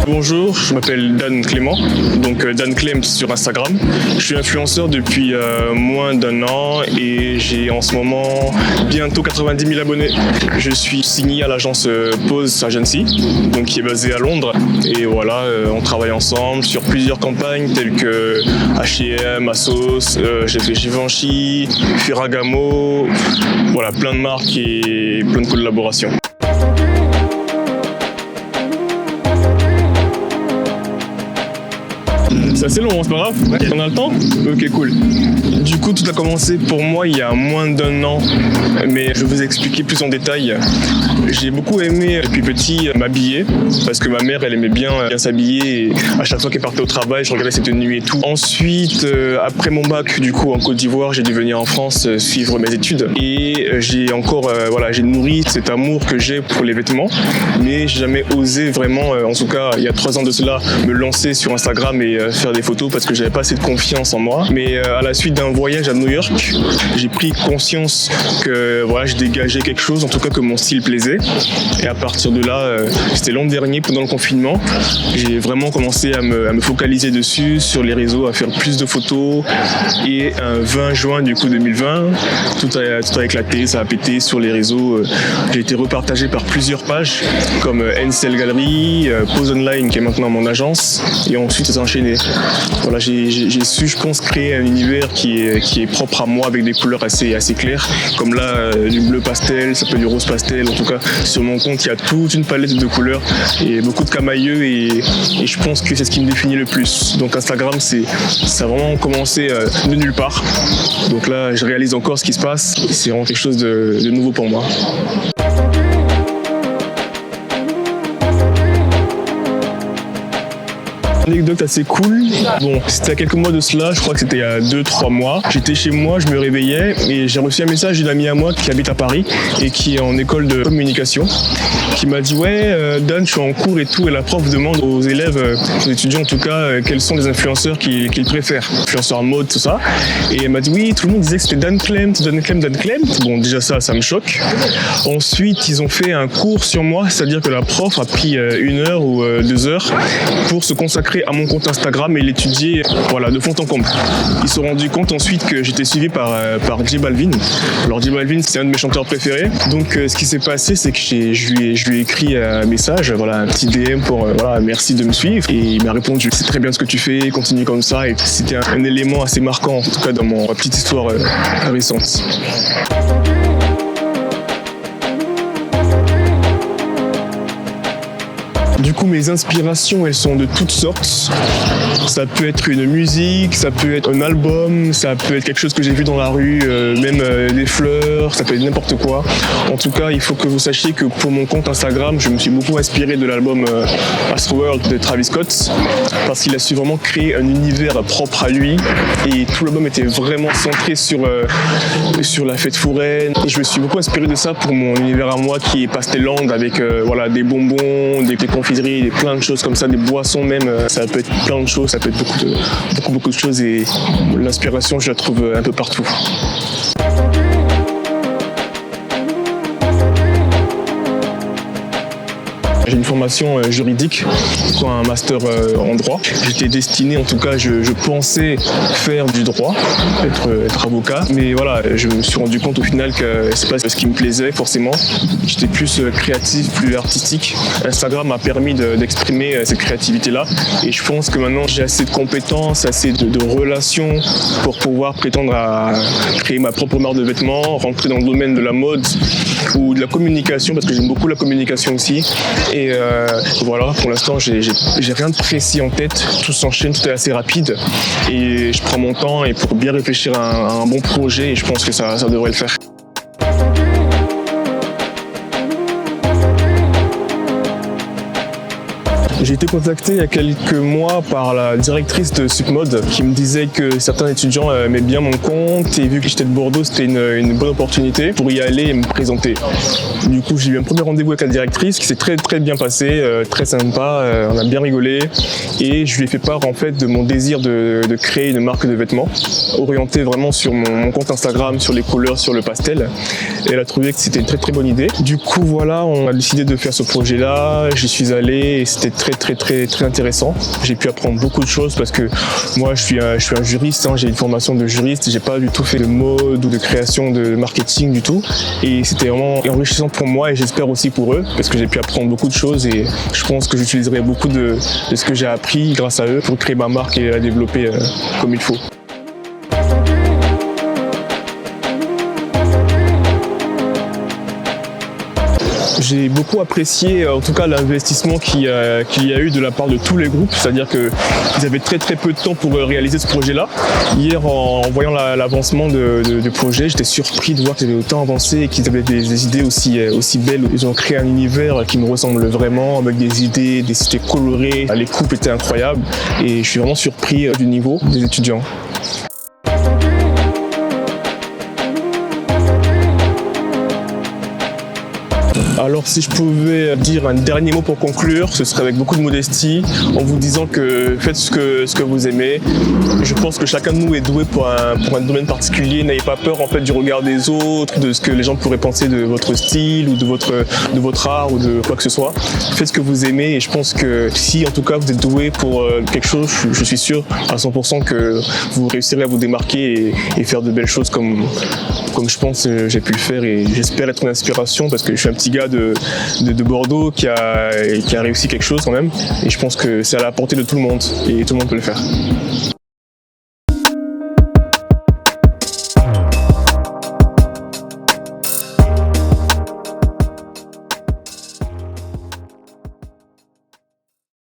Bonjour, je m'appelle Dan Clément, donc Dan Clem sur Instagram. Je suis influenceur depuis moins d'un an et j'ai en ce moment bientôt 90 000 abonnés. Je suis signé à l'agence Pose Agency, donc qui est basée à Londres. Et voilà, on travaille ensemble sur plusieurs campagnes telles que H&M, ASOS, j'ai fait Givenchy, Ferragamo, voilà, plein de marques et plein de collaborations. C'est assez long, c'est pas grave? On a le temps? Ok, cool. Du coup, tout a commencé pour moi il y a moins d'un an, mais je vais vous expliquer plus en détail. J'ai beaucoup aimé depuis petit m'habiller, parce que ma mère elle aimait bien s'habiller et à chaque fois qu'elle partait au travail, je regardais ses tenues et tout. Ensuite, après mon bac, du coup en Côte d'Ivoire, j'ai dû venir en France suivre mes études et j'ai encore j'ai nourri cet amour que j'ai pour les vêtements, mais j'ai jamais osé vraiment, en tout cas il y a 3 ans de cela, me lancer sur Instagram et faire des photos parce que j'avais pas assez de confiance en moi. Mais à la suite d'un voyage à New York, j'ai pris conscience que voilà, je dégageais quelque chose, en tout cas que mon style plaisait. Et à partir de là, c'était l'an dernier pendant le confinement, j'ai vraiment commencé à me focaliser dessus sur les réseaux, à faire plus de photos. Et un 20 juin du coup 2020, tout a éclaté, ça a pété sur les réseaux. J'ai été repartagé par plusieurs pages comme NCL Gallery, Pose Online qui est maintenant mon agence, et ensuite ça s'est enchaîné. Voilà, j'ai su, je pense, créer un univers qui est propre à moi avec des couleurs assez claires, comme là du bleu pastel, ça peut être du rose pastel. En tout cas, sur mon compte, il y a toute une palette de couleurs et beaucoup de camailleux et je pense que c'est ce qui me définit le plus. Donc Instagram, ça a vraiment commencé de nulle part. Donc là, je réalise encore ce qui se passe et c'est vraiment quelque chose de nouveau pour moi. Anecdote assez cool. Bon, c'était à quelques mois de cela, je crois que c'était il y a 2-3 mois. J'étais chez moi, je me réveillais et j'ai reçu un message d'une amie à moi qui habite à Paris et qui est en école de communication, qui m'a dit Dan, je suis en cours et tout, et la prof demande aux élèves, aux étudiants en tout cas, quels sont les influenceurs qu'ils préfèrent, influenceurs en mode, tout ça. Et elle m'a dit oui, tout le monde disait que c'était Dan Clem. Bon, déjà ça me choque. Ensuite, ils ont fait un cours sur moi, c'est-à-dire que la prof a pris 1 heure ou 2 heures pour se consacrer à mon compte Instagram et l'étudier de fond en comble. Ils se sont rendus compte ensuite que j'étais suivi par J Balvin. Alors J Balvin, c'est un de mes chanteurs préférés. Donc ce qui s'est passé, c'est que je lui ai écrit un message, un petit DM pour merci de me suivre, et il m'a répondu c'est très bien ce que tu fais, continue comme ça. Et c'était un élément assez marquant, en tout cas dans ma petite histoire récente. Du coup, mes inspirations, elles sont de toutes sortes. Ça peut être une musique, ça peut être un album, ça peut être quelque chose que j'ai vu dans la rue, même des fleurs, ça peut être n'importe quoi. En tout cas, il faut que vous sachiez que pour mon compte Instagram, je me suis beaucoup inspiré de l'album Astroworld de Travis Scott, parce qu'il a su vraiment créer un univers propre à lui, et tout l'album était vraiment centré sur la fête foraine. Et je me suis beaucoup inspiré de ça pour mon univers à moi qui est pastelland avec des bonbons, des confiseries, plein de choses comme ça, des boissons même, ça peut être plein de choses, ça peut être beaucoup de choses, et l'inspiration je la trouve un peu partout. J'ai une formation juridique, un master en droit. J'étais destiné, en tout cas, je pensais faire du droit, être avocat. Mais voilà, je me suis rendu compte au final que c'est pas ce qui me plaisait forcément. J'étais plus créatif, plus artistique. Instagram m'a permis d'exprimer cette créativité-là. Et je pense que maintenant, j'ai assez de compétences, assez de relations pour pouvoir prétendre à créer ma propre marque de vêtements, rentrer dans le domaine de la mode ou de la communication, parce que j'aime beaucoup la communication aussi. Et pour l'instant, j'ai rien de précis en tête. Tout s'enchaîne, tout est assez rapide. Et je prends mon temps et pour bien réfléchir à un bon projet, et je pense que ça devrait le faire. J'ai été contacté il y a quelques mois par la directrice de Supmode qui me disait que certains étudiants aimaient bien mon compte, et vu que j'étais de Bordeaux, c'était une bonne opportunité pour y aller et me présenter. Du coup, j'ai eu un premier rendez-vous avec la directrice qui s'est très bien passé, très sympa, on a bien rigolé, et je lui ai fait part en fait de mon désir de créer une marque de vêtements orientée vraiment sur mon compte Instagram, sur les couleurs, sur le pastel. Et elle a trouvé que c'était une très bonne idée. Du coup, voilà, on a décidé de faire ce projet-là, j'y suis allé et c'était très très intéressant. J'ai pu apprendre beaucoup de choses parce que moi je suis un juriste, j'ai une formation de juriste, j'ai pas du tout fait de mode ou de création de marketing du tout. Et c'était vraiment enrichissant pour moi et j'espère aussi pour eux parce que j'ai pu apprendre beaucoup de choses et je pense que j'utiliserai beaucoup de ce que j'ai appris grâce à eux pour créer ma marque et la développer comme il faut. J'ai beaucoup apprécié en tout cas l'investissement qu'il y a eu de la part de tous les groupes, c'est-à-dire qu'ils avaient très peu de temps pour réaliser ce projet-là. Hier, en voyant l'avancement du projet, j'étais surpris de voir qu'ils avaient autant avancé et qu'ils avaient des idées aussi belles. Ils ont créé un univers qui me ressemble vraiment, avec des idées, des cités colorées. Les coupes étaient incroyables et je suis vraiment surpris du niveau des étudiants. Alors si je pouvais dire un dernier mot pour conclure, ce serait avec beaucoup de modestie, en vous disant que faites ce que vous aimez. Je pense que chacun de nous est doué pour un domaine particulier. N'ayez pas peur en fait du regard des autres, de ce que les gens pourraient penser de votre style ou de votre art ou de quoi que ce soit. Faites ce que vous aimez et je pense que si en tout cas vous êtes doué pour quelque chose, je suis sûr à 100% que vous réussirez à vous démarquer et faire de belles choses comme je pense j'ai pu le faire et j'espère être une inspiration parce que je suis un petit gars de Bordeaux qui a réussi quelque chose quand même et je pense que c'est à la portée de tout le monde et tout le monde peut le faire.